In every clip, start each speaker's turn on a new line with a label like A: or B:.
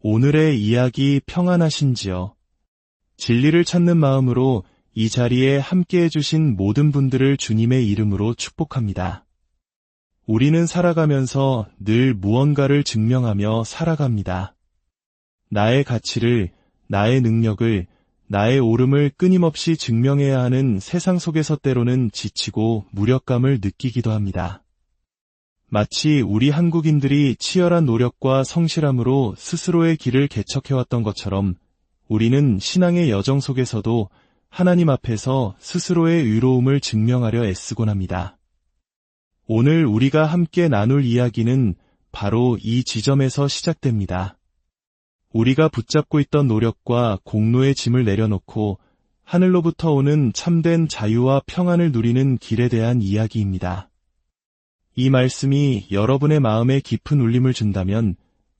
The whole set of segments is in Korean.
A: 오늘의 이야기 평안하신지요? 진리를 찾는 마음으로 이 자리에 함께 해주신 모든 분들을 주님의 이름으로 축복합니다. 우리는 살아가면서 늘 무언가를 증명하며 살아갑니다. 나의 가치를, 나의 능력을, 나의 옳음을 끊임없이 증명해야 하는 세상 속에서 때로는 지치고 무력감을 느끼기도 합니다. 마치 우리 한국인들이 치열한 노력과 성실함으로 스스로의 길을 개척해왔던 것처럼 우리는 신앙의 여정 속에서도 하나님 앞에서 스스로의 의로움을 증명하려 애쓰곤 합니다. 오늘 우리가 함께 나눌 이야기는 바로 이 지점에서 시작됩니다. 우리가 붙잡고 있던 노력과 공로의 짐을 내려놓고 하늘로부터 오는 참된 자유와 평안을 누리는 길에 대한 이야기입니다. 이 말씀이 여러분의 마음에 깊은 울림을 준다면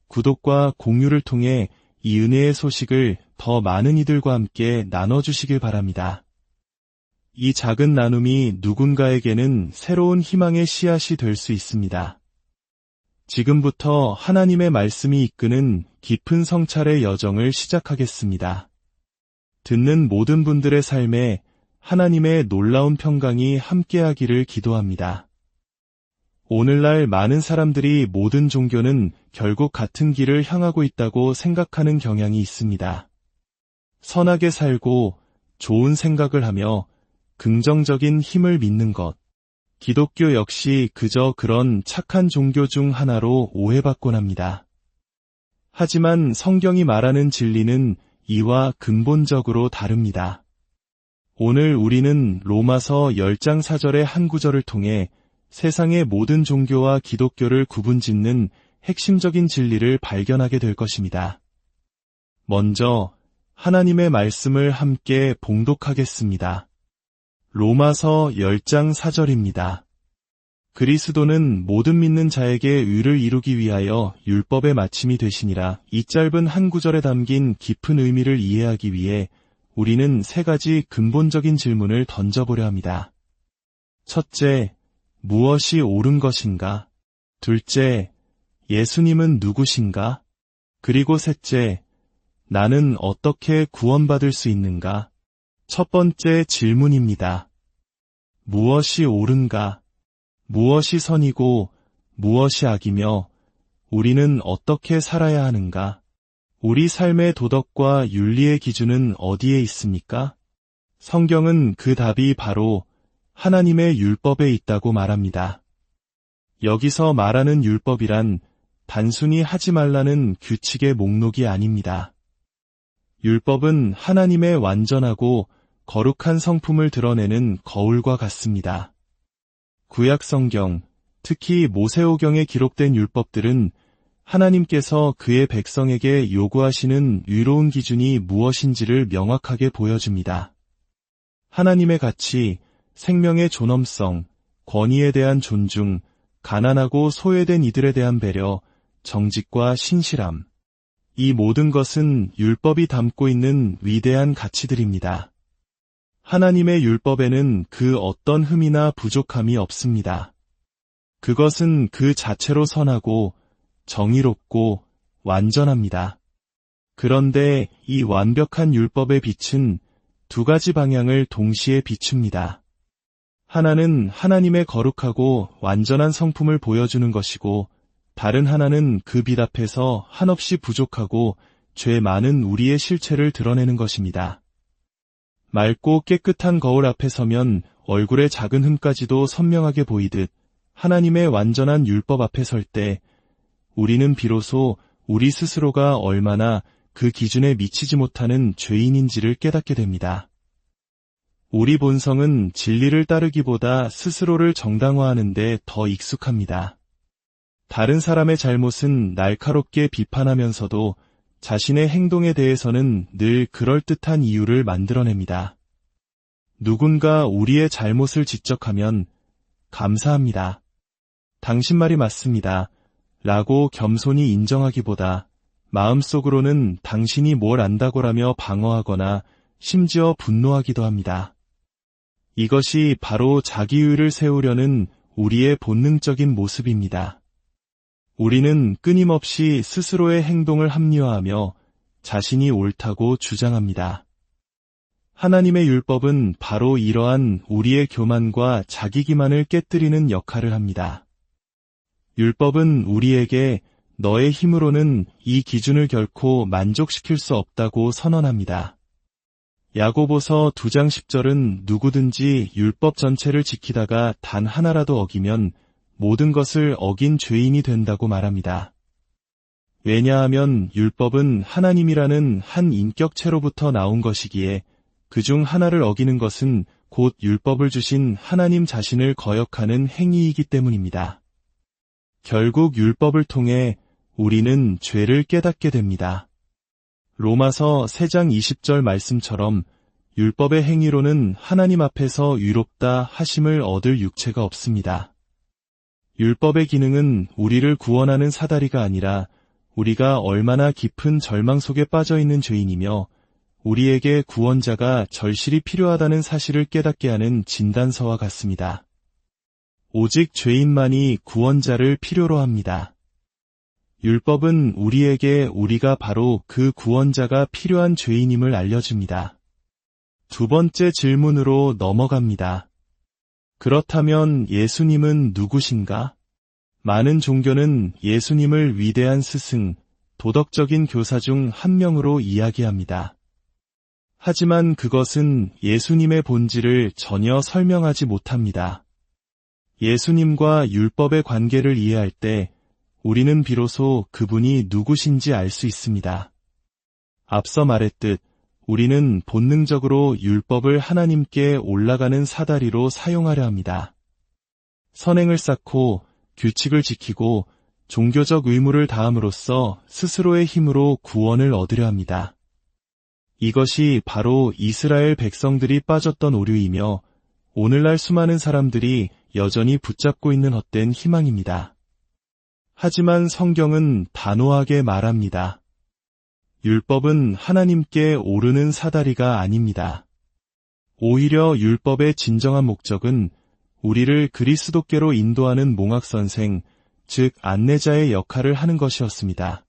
A: 구독과 공유를 통해 이 은혜의 소식을 더 많은 이들과 함께 나눠주시길 바랍니다. 이 작은 나눔이 누군가에게는 새로운 희망의 씨앗이 될 수 있습니다. 지금부터 하나님의 말씀이 이끄는 깊은 성찰의 여정을 시작하겠습니다. 듣는 모든 분들의 삶에 하나님의 놀라운 평강이 함께하기를 기도합니다. 오늘날 많은 사람들이 모든 종교는 결국 같은 길을 향하고 있다고 생각하는 경향이 있습니다. 선하게 살고 좋은 생각을 하며 긍정적인 힘을 믿는 것. 기독교 역시 그저 그런 착한 종교 중 하나로 오해받곤 합니다. 하지만 성경이 말하는 진리는 이와 근본적으로 다릅니다. 오늘 우리는 로마서 10장 4절의 한 구절을 통해 세상의 모든 종교와 기독교를 구분짓는 핵심적인 진리를 발견하게 될 것입니다. 먼저 하나님의 말씀을 함께 봉독하겠습니다. 로마서 10장 4절입니다. 그리스도는 모든 믿는 자에게 의를 이루기 위하여 율법의 마침이 되시니라. 이 짧은 한 구절에 담긴 깊은 의미를 이해하기 위해 우리는 세 가지 근본적인 질문을 던져보려 합니다. 첫째, 무엇이 옳은 것인가? 둘째, 예수님은 누구신가? 그리고 셋째, 나는 어떻게 구원받을 수 있는가? 첫 번째 질문입니다. 무엇이 옳은가? 무엇이 선이고 무엇이 악이며 우리는 어떻게 살아야 하는가? 우리 삶의 도덕과 윤리의 기준은 어디에 있습니까? 성경은 그 답이 바로 하나님의 율법에 있다고 말합니다. 여기서 말하는 율법이란 단순히 하지 말라는 규칙의 목록이 아닙니다. 율법은 하나님의 완전하고 거룩한 성품을 드러내는 거울과 같습니다. 구약 성경, 특히 모세오경에 기록된 율법들은 하나님께서 그의 백성에게 요구하시는 의로운 기준이 무엇인지를 명확하게 보여줍니다. 하나님의 가치, 생명의 존엄성, 권위에 대한 존중, 가난하고 소외된 이들에 대한 배려, 정직과 신실함. 이 모든 것은 율법이 담고 있는 위대한 가치들입니다. 하나님의 율법에는 그 어떤 흠이나 부족함이 없습니다. 그것은 그 자체로 선하고 정의롭고 완전합니다. 그런데 이 완벽한 율법의 빛은 두 가지 방향을 동시에 비춥니다. 하나는 하나님의 거룩하고 완전한 성품을 보여주는 것이고 다른 하나는 그 빛 앞에서 한없이 부족하고 죄 많은 우리의 실체를 드러내는 것입니다. 맑고 깨끗한 거울 앞에 서면 얼굴의 작은 흠까지도 선명하게 보이듯 하나님의 완전한 율법 앞에 설 때 우리는 비로소 우리 스스로가 얼마나 그 기준에 미치지 못하는 죄인인지를 깨닫게 됩니다. 우리 본성은 진리를 따르기보다 스스로를 정당화하는 데 더 익숙합니다. 다른 사람의 잘못은 날카롭게 비판하면서도 자신의 행동에 대해서는 늘 그럴듯한 이유를 만들어냅니다. 누군가 우리의 잘못을 지적하면 감사합니다. 당신 말이 맞습니다. 라고 겸손히 인정하기보다 마음속으로는 당신이 뭘 안다고라며 방어하거나 심지어 분노하기도 합니다. 이것이 바로 자기의를 세우려는 우리의 본능적인 모습입니다. 우리는 끊임없이 스스로의 행동을 합리화하며 자신이 옳다고 주장합니다. 하나님의 율법은 바로 이러한 우리의 교만과 자기 기만을 깨뜨리는 역할을 합니다. 율법은 우리에게 너의 힘으로는 이 기준을 결코 만족시킬 수 없다고 선언합니다. 야고보서 2장 10절은 누구든지 율법 전체를 지키다가 단 하나라도 어기면 모든 것을 어긴 죄인이 된다고 말합니다. 왜냐하면 율법은 하나님이라는 한 인격체로부터 나온 것이기에 그중 하나를 어기는 것은 곧 율법을 주신 하나님 자신을 거역하는 행위이기 때문입니다. 결국 율법을 통해 우리는 죄를 깨닫게 됩니다. 로마서 3장 20절 말씀처럼 율법의 행위로는 하나님 앞에서 의롭다 하심을 얻을 육체가 없습니다. 율법의 기능은 우리를 구원하는 사다리가 아니라 우리가 얼마나 깊은 절망 속에 빠져 있는 죄인이며 우리에게 구원자가 절실히 필요하다는 사실을 깨닫게 하는 진단서와 같습니다. 오직 죄인만이 구원자를 필요로 합니다. 율법은 우리에게 우리가 바로 그 구원자가 필요한 죄인임을 알려줍니다. 두 번째 질문으로 넘어갑니다. 그렇다면 예수님은 누구신가? 많은 종교는 예수님을 위대한 스승, 도덕적인 교사 중 한 명으로 이야기합니다. 하지만 그것은 예수님의 본질을 전혀 설명하지 못합니다. 예수님과 율법의 관계를 이해할 때 우리는 비로소 그분이 누구신지 알 수 있습니다. 앞서 말했듯 우리는 본능적으로 율법을 하나님께 올라가는 사다리로 사용하려 합니다. 선행을 쌓고 규칙을 지키고 종교적 의무를 다함으로써 스스로의 힘으로 구원을 얻으려 합니다. 이것이 바로 이스라엘 백성들이 빠졌던 오류이며 오늘날 수많은 사람들이 여전히 붙잡고 있는 헛된 희망입니다. 하지만 성경은 단호하게 말합니다. 율법은 하나님께 오르는 사다리가 아닙니다. 오히려 율법의 진정한 목적은 우리를 그리스도께로 인도하는 몽학선생, 즉 안내자의 역할을 하는 것이었습니다.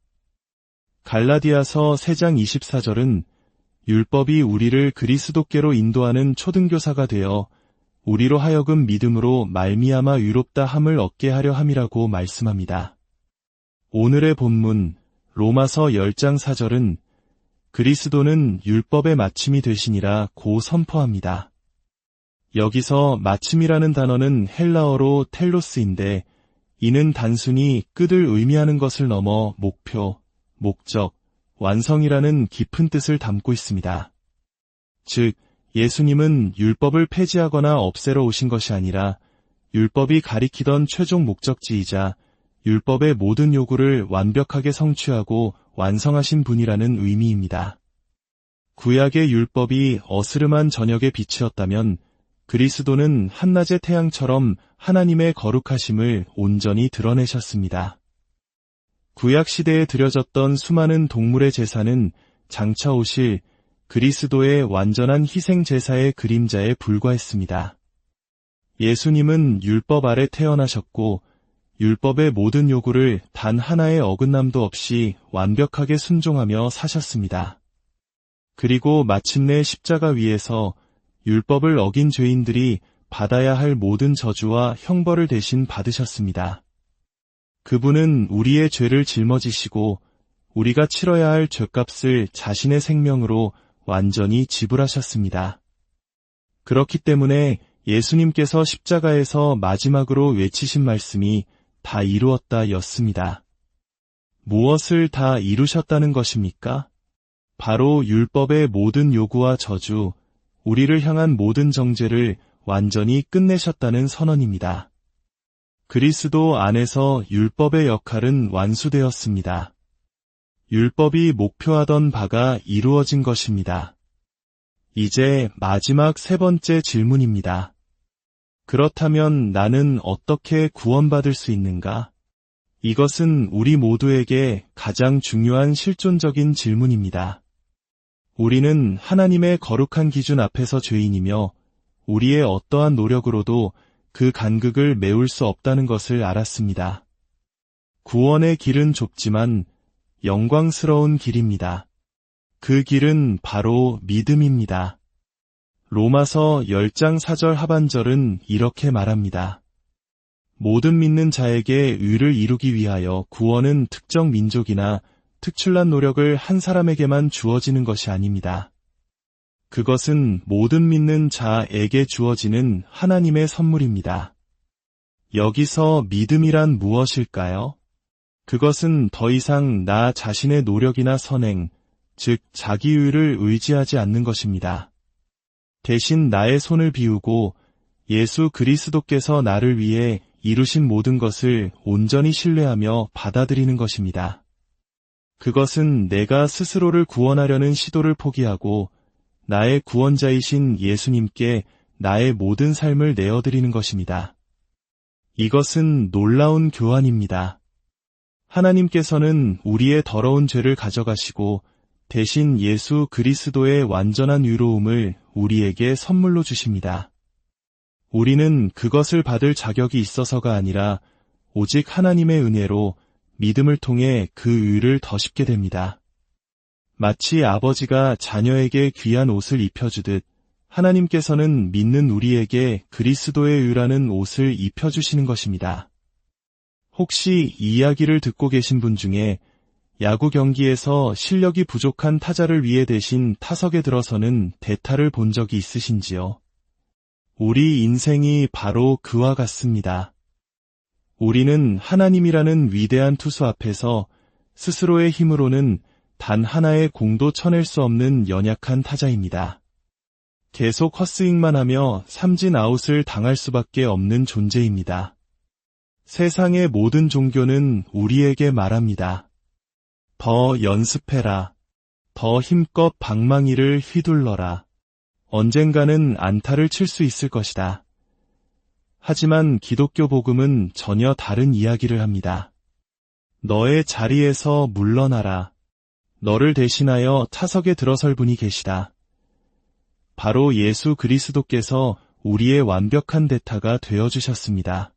A: 갈라디아서 3장 24절은 율법이 우리를 그리스도께로 인도하는 초등교사가 되어 우리로 하여금 믿음으로 말미암아 의롭다 함을 얻게 하려 함이라고 말씀합니다. 오늘의 본문 로마서 10장 4절은 그리스도는 율법의 마침이 되시니라 고 선포합니다. 여기서 마침이라는 단어는 헬라어로 텔로스인데 이는 단순히 끝을 의미하는 것을 넘어 목표, 목적, 완성이라는 깊은 뜻을 담고 있습니다. 즉, 예수님은 율법을 폐지하거나 없애러 오신 것이 아니라 율법이 가리키던 최종 목적지이자 율법의 모든 요구를 완벽하게 성취하고 완성하신 분이라는 의미입니다. 구약의 율법이 어스름한 저녁의 빛이었다면 그리스도는 한낮의 태양처럼 하나님의 거룩하심을 온전히 드러내셨습니다. 구약 시대에 드려졌던 수많은 동물의 제사는 장차 오실 그리스도의 완전한 희생 제사의 그림자에 불과했습니다. 예수님은 율법 아래 태어나셨고 율법의 모든 요구를 단 하나의 어긋남도 없이 완벽하게 순종하며 사셨습니다. 그리고 마침내 십자가 위에서 율법을 어긴 죄인들이 받아야 할 모든 저주와 형벌을 대신 받으셨습니다. 그분은 우리의 죄를 짊어지시고 우리가 치러야 할 죄값을 자신의 생명으로 완전히 지불하셨습니다. 그렇기 때문에 예수님께서 십자가에서 마지막으로 외치신 말씀이 다 이루었다 였습니다. 무엇을 다 이루셨다는 것입니까? 바로 율법의 모든 요구와 저주, 우리를 향한 모든 정죄를 완전히 끝내셨다는 선언입니다. 그리스도 안에서 율법의 역할은 완수되었습니다. 율법이 목표하던 바가 이루어진 것입니다. 이제 마지막 세 번째 질문입니다. 그렇다면 나는 어떻게 구원받을 수 있는가? 이것은 우리 모두에게 가장 중요한 실존적인 질문입니다. 우리는 하나님의 거룩한 기준 앞에서 죄인이며 우리의 어떠한 노력으로도 그 간극을 메울 수 없다는 것을 알았습니다. 구원의 길은 좁지만 영광스러운 길입니다. 그 길은 바로 믿음입니다. 로마서 10장 4절 하반절은 이렇게 말합니다. 모든 믿는 자에게 의를 이루기 위하여 구원은 특정 민족이나 특출난 노력을 한 사람에게만 주어지는 것이 아닙니다. 그것은 모든 믿는 자에게 주어지는 하나님의 선물입니다. 여기서 믿음이란 무엇일까요? 그것은 더 이상 나 자신의 노력이나 선행, 즉 자기의를 의지하지 않는 것입니다. 대신 나의 손을 비우고 예수 그리스도께서 나를 위해 이루신 모든 것을 온전히 신뢰하며 받아들이는 것입니다. 그것은 내가 스스로를 구원하려는 시도를 포기하고 나의 구원자이신 예수님께 나의 모든 삶을 내어드리는 것입니다. 이것은 놀라운 교환입니다. 하나님께서는 우리의 더러운 죄를 가져가시고 대신 예수 그리스도의 완전한 의로움을 우리에게 선물로 주십니다. 우리는 그것을 받을 자격이 있어서가 아니라 오직 하나님의 은혜로 믿음을 통해 그 의를 덧입게 됩니다. 마치 아버지가 자녀에게 귀한 옷을 입혀주듯 하나님께서는 믿는 우리에게 그리스도의 의라는 옷을 입혀주시는 것입니다. 혹시 이 이야기를 듣고 계신 분 중에 야구 경기에서 실력이 부족한 타자를 위해 대신 타석에 들어서는 대타를 본 적이 있으신지요? 우리 인생이 바로 그와 같습니다. 우리는 하나님이라는 위대한 투수 앞에서 스스로의 힘으로는 단 하나의 공도 쳐낼 수 없는 연약한 타자입니다. 계속 헛스윙만 하며 삼진 아웃을 당할 수밖에 없는 존재입니다. 세상의 모든 종교는 우리에게 말합니다. 더 연습해라. 더 힘껏 방망이를 휘둘러라. 언젠가는 안타를 칠 수 있을 것이다. 하지만 기독교 복음은 전혀 다른 이야기를 합니다. 너의 자리에서 물러나라. 너를 대신하여 타석에 들어설 분이 계시다. 바로 예수 그리스도께서 우리의 완벽한 대타가 되어주셨습니다.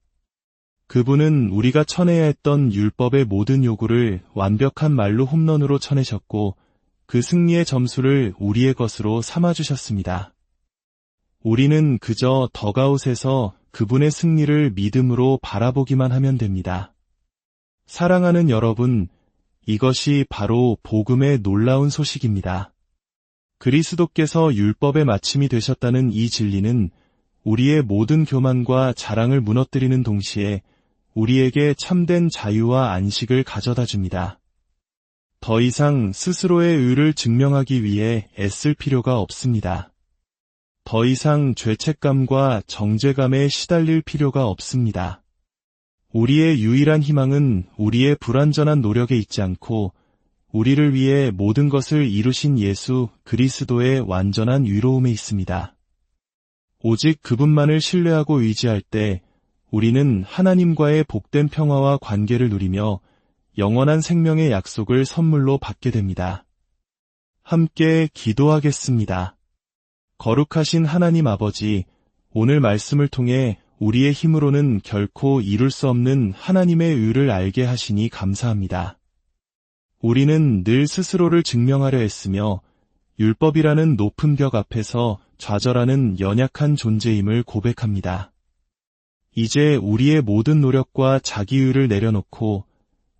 A: 그분은 우리가 쳐내야 했던 율법의 모든 요구를 완벽한 말로 홈런으로 쳐내셨고 그 승리의 점수를 우리의 것으로 삼아주셨습니다. 우리는 그저 덕아웃에서 그분의 승리를 믿음으로 바라보기만 하면 됩니다. 사랑하는 여러분, 이것이 바로 복음의 놀라운 소식입니다. 그리스도께서 율법의 마침이 되셨다는 이 진리는 우리의 모든 교만과 자랑을 무너뜨리는 동시에 우리에게 참된 자유와 안식을 가져다 줍니다. 더 이상 스스로의 의를 증명하기 위해 애쓸 필요가 없습니다. 더 이상 죄책감과 정죄감에 시달릴 필요가 없습니다. 우리의 유일한 희망은 우리의 불완전한 노력에 있지 않고 우리를 위해 모든 것을 이루신 예수 그리스도의 완전한 의로움에 있습니다. 오직 그분만을 신뢰하고 의지할 때 우리는 하나님과의 복된 평화와 관계를 누리며 영원한 생명의 약속을 선물로 받게 됩니다. 함께 기도하겠습니다. 거룩하신 하나님 아버지, 오늘 말씀을 통해 우리의 힘으로는 결코 이룰 수 없는 하나님의 의를 알게 하시니 감사합니다. 우리는 늘 스스로를 증명하려 했으며 율법이라는 높은 벽 앞에서 좌절하는 연약한 존재임을 고백합니다. 이제 우리의 모든 노력과 자기의를 내려놓고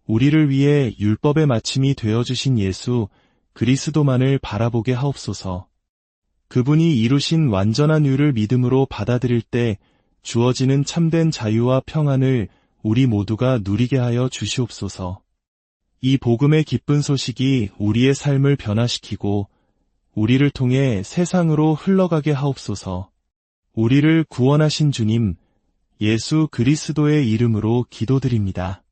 A: 우리를 위해 율법의 마침이 되어주신 예수 그리스도만을 바라보게 하옵소서. 그분이 이루신 완전한 의를 믿음으로 받아들일 때 주어지는 참된 자유와 평안을 우리 모두가 누리게 하여 주시옵소서. 이 복음의 기쁜 소식이 우리의 삶을 변화시키고 우리를 통해 세상으로 흘러가게 하옵소서. 우리를 구원하신 주님, 예수 그리스도의 이름으로 기도드립니다.